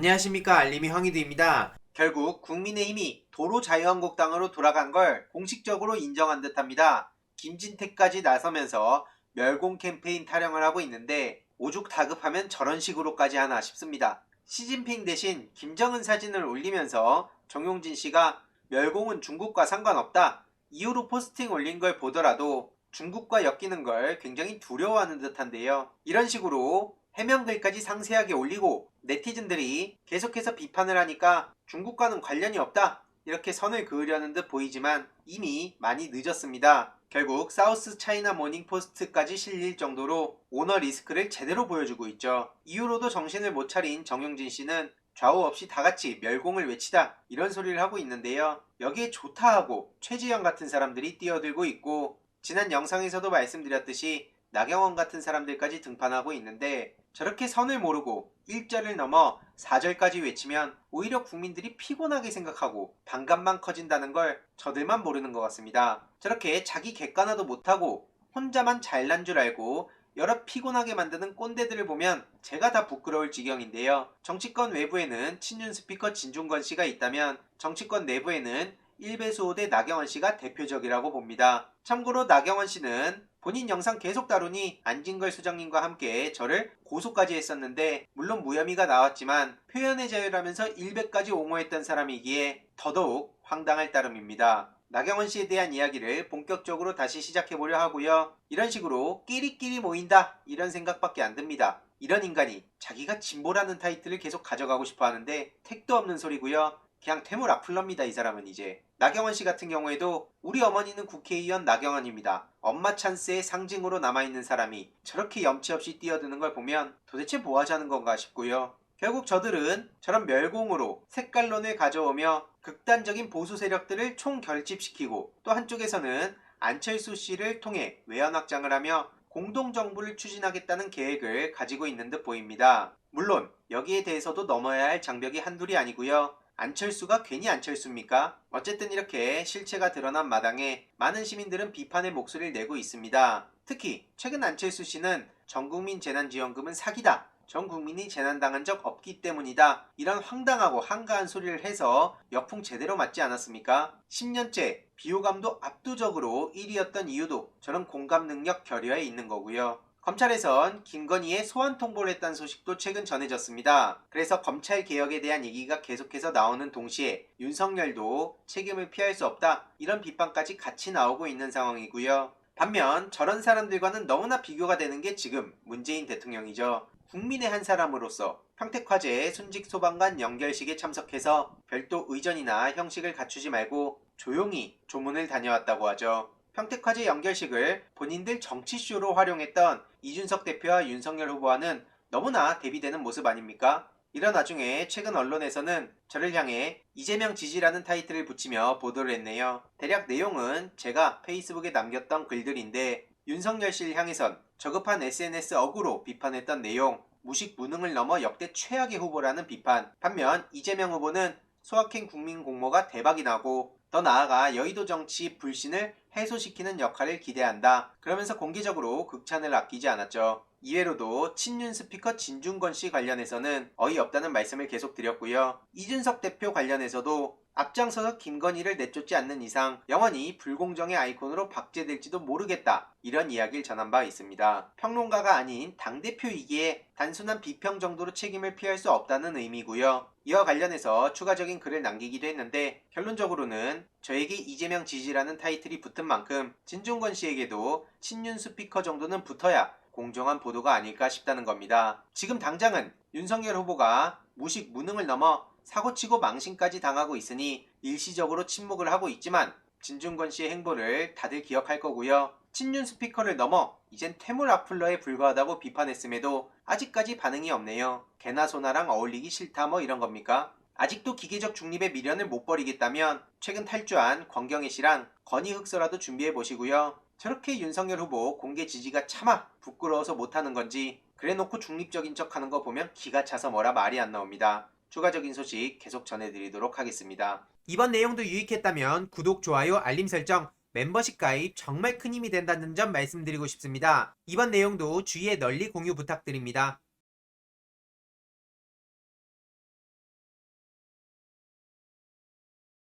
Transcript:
안녕하십니까, 알림이 황희두입니다. 결국 국민의힘이 도로자유한국당으로 돌아간 걸 공식적으로 인정한 듯합니다. 김진태까지 나서면서 멸공 캠페인 타령을 하고 있는데 오죽 다급하면 저런 식으로까지 하나 싶습니다. 시진핑 대신 김정은 사진을 올리면서 정용진 씨가 멸공은 중국과 상관없다 이후로 포스팅 올린 걸 보더라도 중국과 엮이는 걸 굉장히 두려워하는 듯한데요. 이런 식으로 해명글까지 상세하게 올리고 네티즌들이 계속해서 비판을 하니까 중국과는 관련이 없다 이렇게 선을 그으려는 듯 보이지만 이미 많이 늦었습니다. 결국 사우스 차이나 모닝포스트까지 실릴 정도로 오너 리스크를 제대로 보여주고 있죠. 이후로도 정신을 못 차린 정용진 씨는 좌우 없이 다같이 멸공을 외치다 이런 소리를 하고 있는데요. 여기에 좋다 하고 최지영 같은 사람들이 뛰어들고 있고, 지난 영상에서도 말씀드렸듯이 나경원 같은 사람들까지 등판하고 있는데, 저렇게 선을 모르고 1절을 넘어 4절까지 외치면 오히려 국민들이 피곤하게 생각하고 반감만 커진다는 걸 저들만 모르는 것 같습니다. 저렇게 자기 객관화도 못하고 혼자만 잘난 줄 알고 여러 피곤하게 만드는 꼰대들을 보면 제가 다 부끄러울 지경인데요. 정치권 외부에는 친윤 스피커 진중권 씨가 있다면 정치권 내부에는 일배수호대 나경원 씨가 대표적이라고 봅니다. 참고로 나경원 씨는 본인 영상 계속 다루니 안진걸 수장님과 함께 저를 고소까지 했었는데, 물론 무혐의가 나왔지만 표현의 자유라면서 일베까지 옹호했던 사람이기에 더더욱 황당할 따름입니다. 나경원 씨에 대한 이야기를 본격적으로 다시 시작해보려 하고요. 이런 식으로 끼리끼리 모인다 이런 생각밖에 안 듭니다. 이런 인간이 자기가 진보라는 타이틀을 계속 가져가고 싶어 하는데 택도 없는 소리고요. 그냥 퇴물 악플러입니다. 이 사람은 이제. 나경원 씨 같은 경우에도 우리 어머니는 국회의원 나경원입니다. 엄마 찬스의 상징으로 남아있는 사람이 저렇게 염치 없이 뛰어드는 걸 보면 도대체 뭐 하자는 건가 싶고요. 결국 저들은 저런 멸공으로 색깔론을 가져오며 극단적인 보수 세력들을 총결집시키고, 또 한쪽에서는 안철수 씨를 통해 외연 확장을 하며 공동정부를 추진하겠다는 계획을 가지고 있는 듯 보입니다. 물론 여기에 대해서도 넘어야 할 장벽이 한둘이 아니고요. 안철수가 괜히 안철수입니까? 어쨌든 이렇게 실체가 드러난 마당에 많은 시민들은 비판의 목소리를 내고 있습니다. 특히 최근 안철수 씨는 전국민 재난지원금은 사기다, 전 국민이 재난당한 적 없기 때문이다 이런 황당하고 한가한 소리를 해서 역풍 제대로 맞지 않았습니까? 10년째 비호감도 압도적으로 1위였던 이유도 저런 공감 능력 결여에 있는 거고요. 검찰에선 김건희의 소환 통보를 했다는 소식도 최근 전해졌습니다. 그래서 검찰 개혁에 대한 얘기가 계속해서 나오는 동시에 윤석열도 책임을 피할 수 없다 이런 비판까지 같이 나오고 있는 상황이고요. 반면 저런 사람들과는 너무나 비교가 되는 게 지금 문재인 대통령이죠. 국민의 한 사람으로서 평택화재 순직소방관 연결식에 참석해서 별도 의전이나 형식을 갖추지 말고 조용히 조문을 다녀왔다고 하죠. 평택화재 연결식을 본인들 정치쇼로 활용했던 이준석 대표와 윤석열 후보와는 너무나 대비되는 모습 아닙니까? 이런 와중에 최근 언론에서는 저를 향해 이재명 지지라는 타이틀을 붙이며 보도를 했네요. 대략 내용은 제가 페이스북에 남겼던 글들인데, 윤석열 씨를 향해선 저급한 SNS 어구로 비판했던 내용, 무식 무능을 넘어 역대 최악의 후보라는 비판, 반면 이재명 후보는 소확행 국민 공모가 대박이 나고 더 나아가 여의도 정치 불신을 해소시키는 역할을 기대한다 그러면서 공개적으로 극찬을 아끼지 않았죠. 이외로도 친윤 스피커 진중권 씨 관련해서는 어이없다는 말씀을 계속 드렸고요. 이준석 대표 관련해서도 앞장서서 김건희를 내쫓지 않는 이상 영원히 불공정의 아이콘으로 박제될지도 모르겠다 이런 이야기를 전한 바 있습니다. 평론가가 아닌 당대표이기에 단순한 비평 정도로 책임을 피할 수 없다는 의미고요. 이와 관련해서 추가적인 글을 남기기도 했는데, 결론적으로는 저에게 이재명 지지라는 타이틀이 붙은 만큼 진중권 씨에게도 친윤 스피커 정도는 붙어야 공정한 보도가 아닐까 싶다는 겁니다. 지금 당장은 윤석열 후보가 무식 무능을 넘어 사고치고 망신까지 당하고 있으니 일시적으로 침묵을 하고 있지만 진중권 씨의 행보를 다들 기억할 거고요. 친윤 스피커를 넘어 이젠 퇴물 악플러에 불과하다고 비판했음에도 아직까지 반응이 없네요. 개나 소나랑 어울리기 싫다 뭐 이런 겁니까? 아직도 기계적 중립의 미련을 못 버리겠다면 최근 탈주한 권경혜 씨랑 건희 흑서라도 준비해 보시고요. 저렇게 윤석열 후보 공개 지지가 차마 부끄러워서 못하는 건지, 그래놓고 중립적인 척하는 거 보면 기가 차서 뭐라 말이 안 나옵니다. 추가적인 소식 계속 전해드리도록 하겠습니다. 이번 내용도 유익했다면 구독, 좋아요, 알림 설정, 멤버십 가입 정말 큰 힘이 된다는 점 말씀드리고 싶습니다. 이번 내용도 주위에 널리 공유 부탁드립니다.